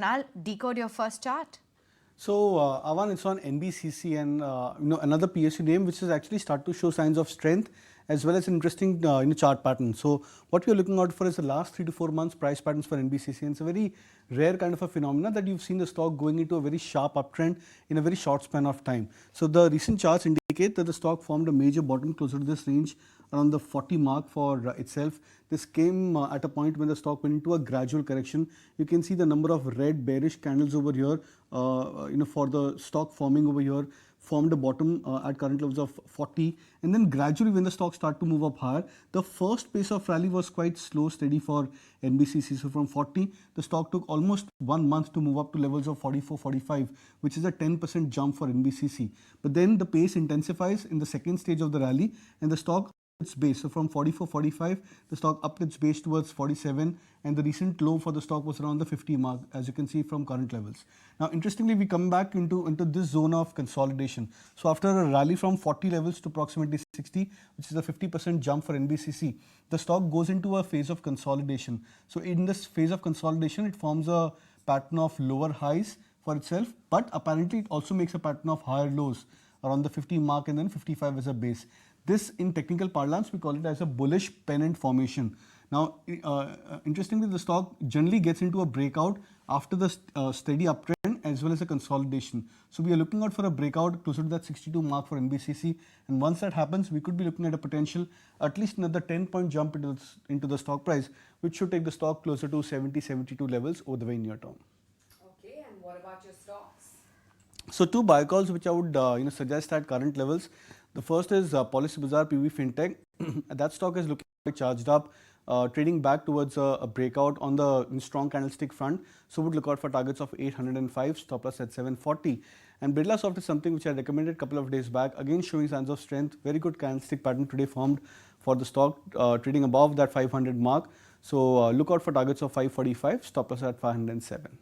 Kunal, decode your first chart. So, Avan, it's on NBCC and another PSU name which has actually started to show signs of strength as well as an interesting chart pattern. So, what we are looking out for is the last 3 to 4 months price patterns for NBCC, and it's a very rare kind of a phenomena that you've seen the stock going into a very sharp uptrend in a very short span of time. So, the recent charts indicate that the stock formed a major bottom closer to this range around the 40 mark for itself. This came at a point when the stock went into a gradual correction. You can see the number of red bearish candles over here, for the stock forming over here, formed a bottom at current levels of 40, and then gradually when the stock started to move up higher, the first pace of rally was quite slow, steady for NBCC. So from 40, the stock took almost 1 month to move up to levels of 44, 45, which is a 10% jump for NBCC. But then the pace intensifies in the second stage of the rally, and the stock its base. So from 44, 45, the stock upped its base towards 47, and the recent low for the stock was around the 50 mark, as you can see from current levels. Now, interestingly, we come back into this zone of consolidation. So after a rally from 40 levels to approximately 60, which is a 50% jump for NBCC, the stock goes into a phase of consolidation. So in this phase of consolidation, it forms a pattern of lower highs for itself, but apparently it also makes a pattern of higher lows around the 50 mark and then 55 as a base. This, in technical parlance, we call it as a bullish pennant formation. Now, interestingly, the stock generally gets into a breakout after the steady uptrend as well as a consolidation. So, we are looking out for a breakout closer to that 62 mark for NBCC, and once that happens, we could be looking at a potential at least another 10-point jump into the stock price, which should take the stock closer to 70, 72 levels over the very near term. Okay, and what about your stocks? So, two buy calls which I would suggest at current levels. The first is Policy Bazaar PV Fintech. That stock is looking quite charged up, trading back towards a breakout on the strong candlestick front. So would look out for targets of 805, stop loss at 740. And Birlasoft is something which I recommended a couple of days back, again showing signs of strength. Very good candlestick pattern today formed for the stock, trading above that 500 mark. So look out for targets of 545, stop loss at 507.